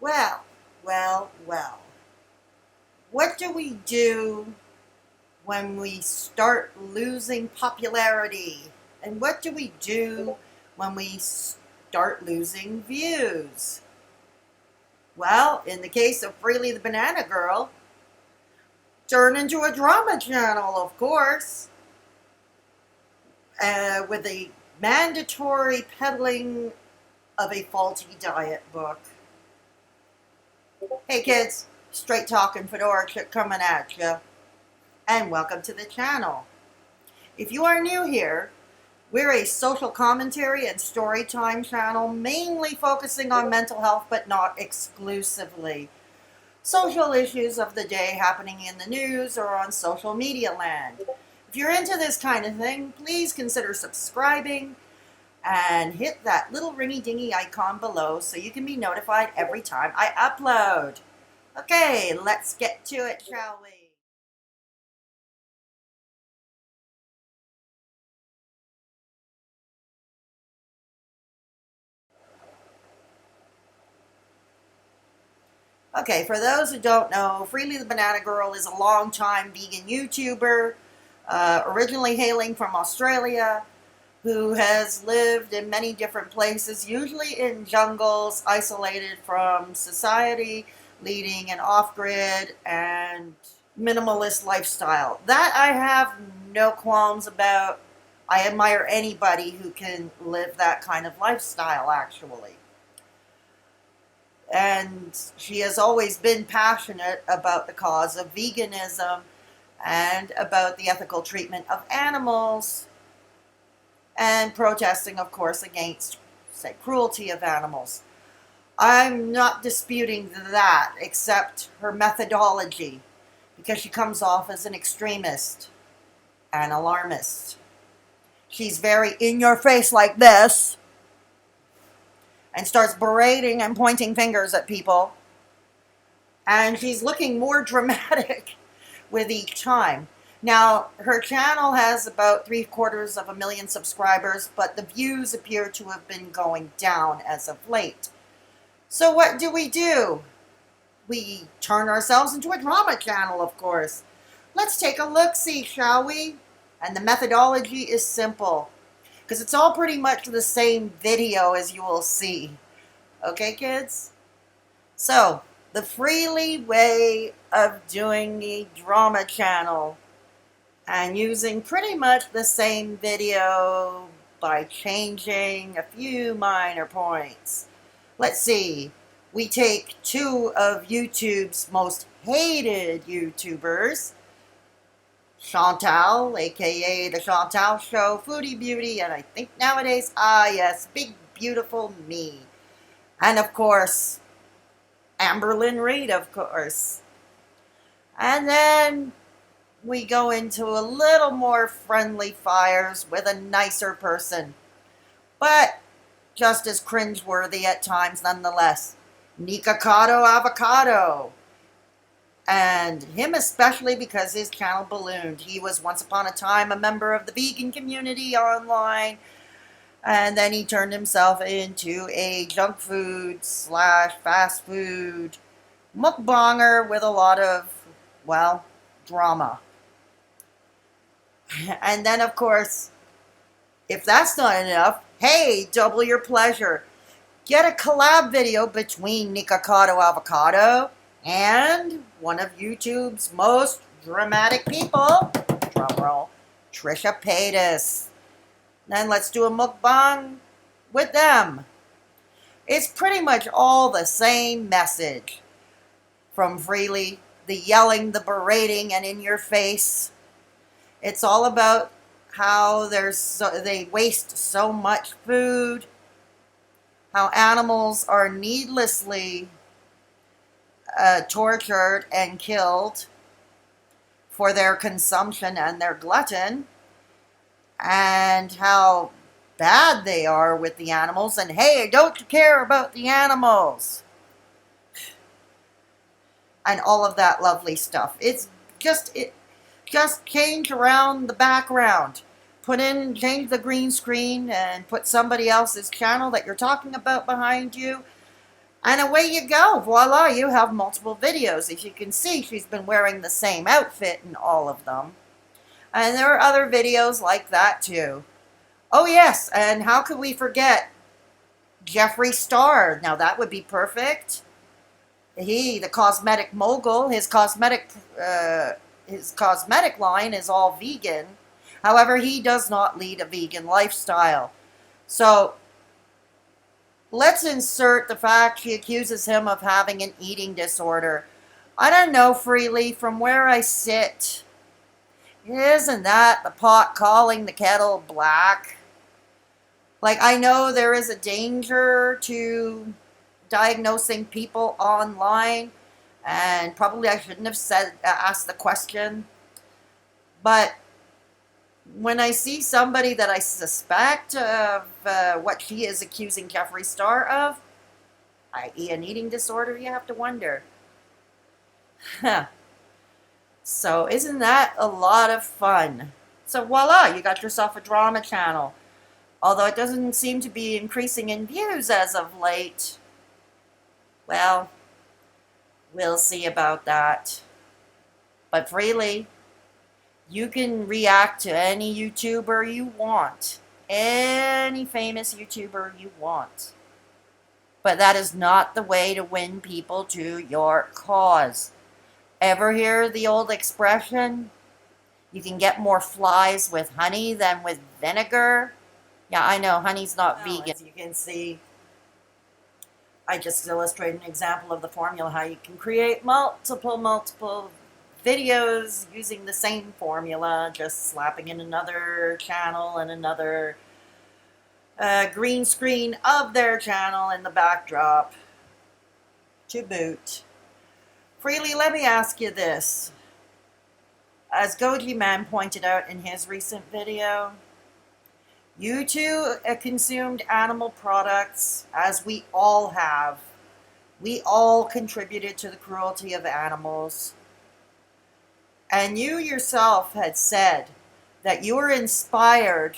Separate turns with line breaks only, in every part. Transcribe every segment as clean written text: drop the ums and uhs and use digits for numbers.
Well, well. What do we do when we start losing popularity? And what do we do when we start losing views? Well, in the case of Freelee the BananaGirl, turn into a drama channel, of course, with a mandatory peddling of a faulty diet book. Hey kids, straight talking fedora chick coming at you, and welcome to the channel. If you are new here, we're a social commentary and story time channel mainly focusing on mental health but not exclusively. Social issues of the day happening in the news or on social media land. If you're into this kind of thing, please consider subscribing and hit that little ringy dingy icon below so you can be notified every time I upload. Okay, let's get to it, shall we? Okay, for those who don't know, Freelee the BananaGirl is a long-time vegan YouTuber, originally hailing from Australia, who has lived in many different places, usually in jungles, isolated from society, leading an off-grid and minimalist lifestyle. That I have no qualms about. I admire anybody who can live that kind of lifestyle, actually. And she has always been passionate about the cause of veganism and about the ethical treatment of animals and protesting, of course, against, say, cruelty of animals. I'm not disputing that, except her methodology, because she comes off as an extremist and alarmist. She's very in your face like this and starts berating and pointing fingers at people. And she's looking more dramatic with each time. Now, her channel has about 750,000 subscribers, but the views appear to have been going down as of late. So what do? We turn ourselves into a drama channel, of course. Let's take a look-see, shall we? And the methodology is simple, because it's all pretty much the same video, as you will see. Okay, kids? So, the Freelee way of doing a drama channel and using pretty much the same video by changing a few minor points. Let's see. We take two of YouTube's most hated YouTubers, Chantal, aka The Chantal Show, Foodie Beauty, and I think nowadays, yes, Big Beautiful Me. And of course, Amberlynn Reed, of course. And then we go into a little more friendly fires with a nicer person, but just as cringeworthy at times nonetheless. Nikocado Avocado. And him especially because his channel ballooned. He was once upon a time a member of the vegan community online, and then he turned himself into a junk food / fast food mukbanger with a lot of, well, drama. And then, of course, if that's not enough, hey, double your pleasure. Get a collab video between nikocado Avocado and one of YouTube's most dramatic people, drumroll, Trisha Paytas. Then let's do a mukbang with them. It's pretty much all the same message from Freelee, the yelling, the berating, and in your face. It's all about how they waste so much food, how animals are needlessly tortured and killed for their consumption and their glutton, and how bad they are with the animals, and hey, don't you care about the animals? And all of that lovely stuff. It's just change around the background. Change the green screen and put somebody else's channel that you're talking about behind you. And away you go. Voila, you have multiple videos. As you can see, she's been wearing the same outfit in all of them. And there are other videos like that too. Oh yes, and how could we forget Jeffree Star? Now that would be perfect. He, the cosmetic mogul, his cosmetic line is all vegan. However, he does not lead a vegan lifestyle. So let's insert the fact she accuses him of having an eating disorder. I don't know, Freelee, from where I sit, isn't that the pot calling the kettle black? Like, I know there is a danger to diagnosing people online, and probably I shouldn't have asked the question, but when I see somebody that I suspect of what she is accusing Jeffree Star of, i.e. an eating disorder, you have to wonder. So isn't that a lot of fun? So voila, you got yourself a drama channel. Although it doesn't seem to be increasing in views as of late. Well, we'll see about that. But Freelee, you can react to any YouTuber you want. Any famous YouTuber you want. But that is not the way to win people to your cause. Ever hear the old expression, you can get more flies with honey than with vinegar? Yeah, I know, honey's not vegan. As you can see, I just illustrated an example of the formula, how you can create multiple videos using the same formula, just slapping in another channel and another green screen of their channel in the backdrop to boot. Freelee, let me ask you this. As Goji Man pointed out in his recent video, you too consumed animal products, as we all have. We all contributed to the cruelty of animals. And you yourself had said that you were inspired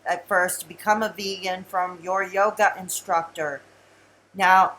at first to become a vegan from your yoga instructor. Now,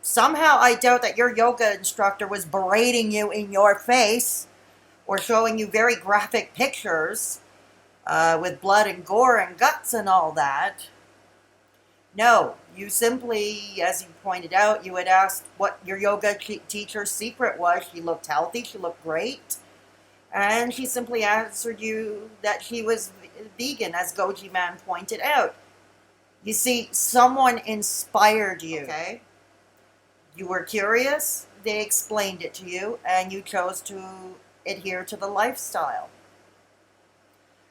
somehow I doubt that your yoga instructor was berating you in your face or showing you very graphic pictures with blood and gore and guts and all that. No, you simply, as you pointed out, you had asked what your yoga teacher's secret was. She looked healthy, she looked great, and she simply answered you that she was vegan, as Goji Man pointed out. You see, someone inspired you, okay? You were curious, they explained it to you, and you chose to adhere to the lifestyle.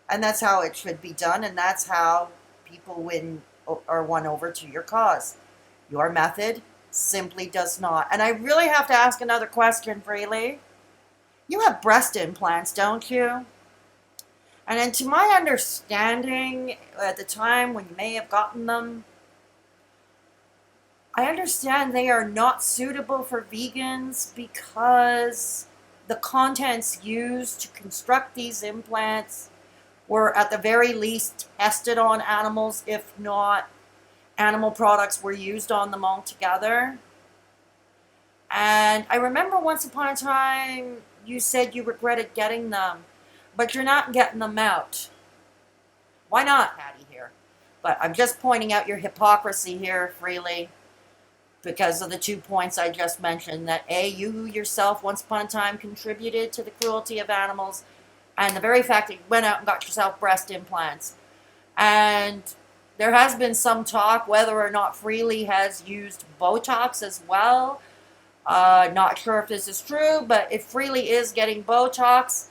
And that's how it should be done, and that's how people win or won over to your cause. Your method simply does not. And I really have to ask another question, Freelee. You have breast implants, don't you? And then to my understanding, at the time when you may have gotten them, I understand they are not suitable for vegans because the contents used to construct these implants were at the very least tested on animals, if not animal products were used on them altogether. And I remember once upon a time you said you regretted getting them, but you're not getting them out. Why not, Patty here? But I'm just pointing out your hypocrisy here, Freelee, because of the 2 points I just mentioned, that A, you yourself once upon a time contributed to the cruelty of animals, and the very fact that you went out and got yourself breast implants. And there has been some talk whether or not Freelee has used Botox as well. Not sure if this is true, but if Freelee is getting Botox,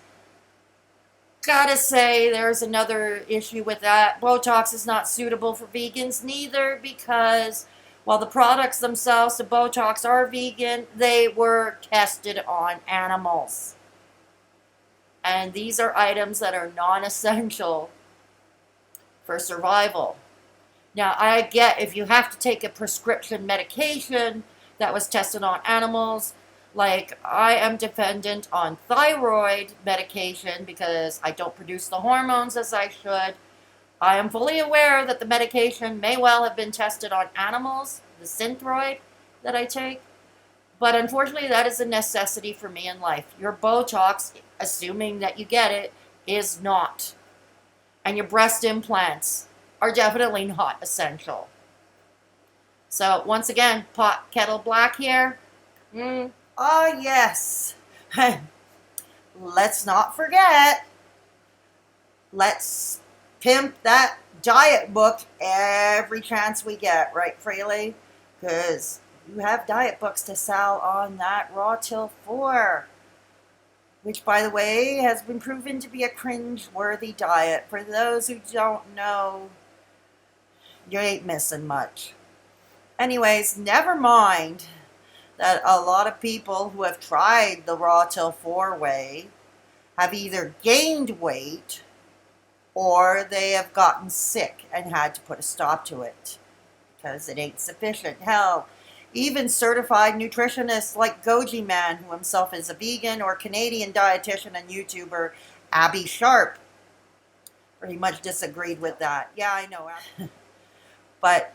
gotta say there's another issue with that. Botox is not suitable for vegans neither, because while the products themselves, the Botox, are vegan, they were tested on animals. And these are items that are non-essential for survival. Now, I get if you have to take a prescription medication that was tested on animals, like I am dependent on thyroid medication because I don't produce the hormones as I should. I am fully aware that the medication may well have been tested on animals, the Synthroid, that I take. But unfortunately, that is a necessity for me in life. Your Botox, assuming that you get it, is not. And your breast implants are definitely not essential. So once again, pot kettle black here. Oh yes. Let's not forget. Let's pimp that diet book every chance we get, right, Freelee? Because you have diet books to sell on that Raw Till 4, which, by the way, has been proven to be a cringe-worthy diet. For those who don't know, you ain't missing much. Anyways, never mind that a lot of people who have tried the Raw Till 4 way have either gained weight or they have gotten sick and had to put a stop to it because it ain't sufficient. Hell, even certified nutritionists like Goji Man, who himself is a vegan, or Canadian dietitian and YouTuber Abby Sharp, pretty much disagreed with that. Yeah, I know. But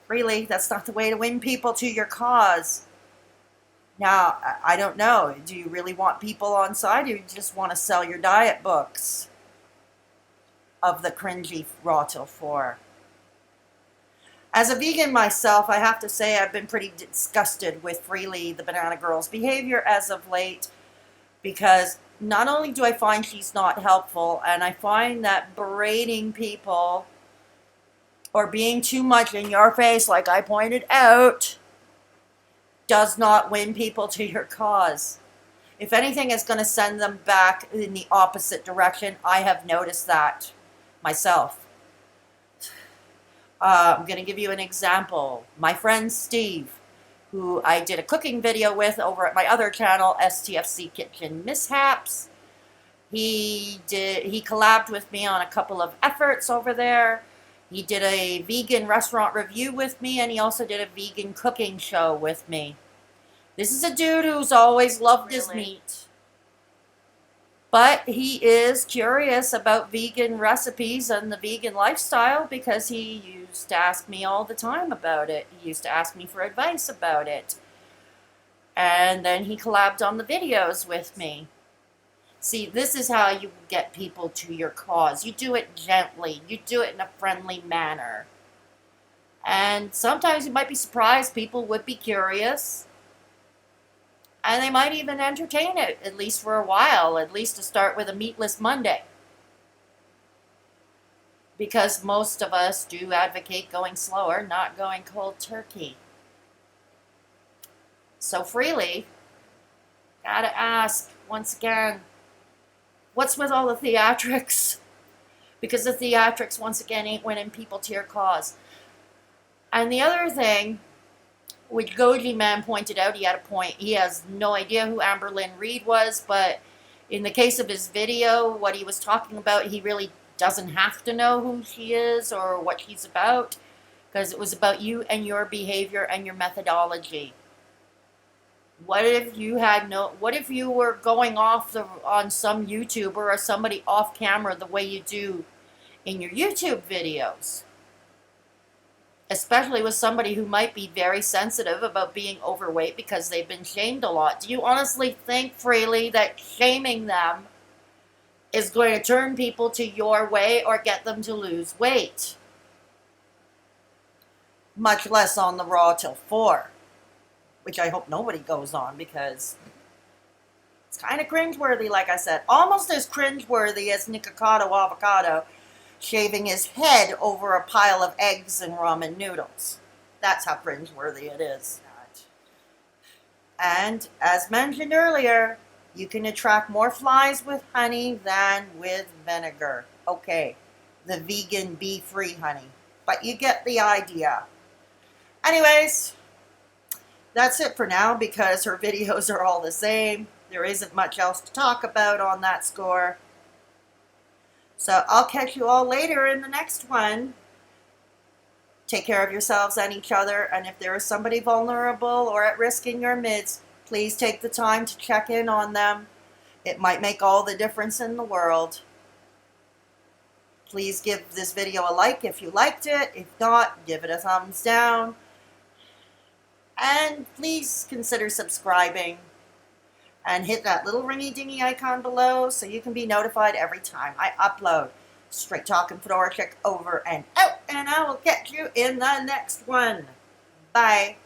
really, that's not the way to win people to your cause. Now, I don't know. Do you really want people on side, or do you just want to sell your diet books of the cringy Raw Till 4? As a vegan myself, I have to say I've been pretty disgusted with Freelee the BananaGirl's behavior as of late, because not only do I find she's not helpful, and I find that berating people or being too much in your face, like I pointed out, does not win people to your cause. If anything, it's going to send them back in the opposite direction. I have noticed that myself. I'm going to give you an example. My friend Steve, who I did a cooking video with over at my other channel, STFC Kitchen Mishaps, he collabed with me on a couple of efforts over there. He did a vegan restaurant review with me, and he also did a vegan cooking show with me. This is a dude who's always loved his meat. But he is curious about vegan recipes and the vegan lifestyle because he used to ask me all the time about it. He used to ask me for advice about it. And then he collabed on the videos with me. See, this is how you get people to your cause. You do it gently. You do it in a friendly manner. And sometimes you might be surprised. People would be curious. And they might even entertain it, at least for a while, at least to start with a meatless Monday. Because most of us do advocate going slower, not going cold turkey. So Freelee, gotta ask, once again, what's with all the theatrics? Because the theatrics, once again, ain't winning people to your cause. And the other thing, which Goji Man pointed out, he had a point. He has no idea who Amberlynn Reed was, but in the case of his video, what he was talking about, he really doesn't have to know who she is or what she's about, because it was about you and your behavior and your methodology. What if you were going off on some YouTuber or somebody off camera the way you do in your YouTube videos? Especially with somebody who might be very sensitive about being overweight because they've been shamed a lot. Do you honestly think, Freelee, that shaming them is going to turn people to your way or get them to lose weight? Much less on the Raw Till 4, which I hope nobody goes on because it's kind of cringeworthy, like I said. Almost as cringeworthy as nikocado avocado shaving his head over a pile of eggs and ramen noodles. That's how cringeworthy it is. And as mentioned earlier, you can attract more flies with honey than with vinegar. Okay, the vegan bee-free honey. But you get the idea. Anyways, that's it for now because her videos are all the same. There isn't much else to talk about on that score. So I'll catch you all later in the next one. Take care of yourselves and each other. And if there is somebody vulnerable or at risk in your midst, please take the time to check in on them. It might make all the difference in the world. Please give this video a like if you liked it. If not, give it a thumbs down. And please consider subscribing and hit that little ringy dingy icon below so you can be notified every time I upload. Straight Talking Fedora Chick over and out, and I will catch you in the next one. Bye.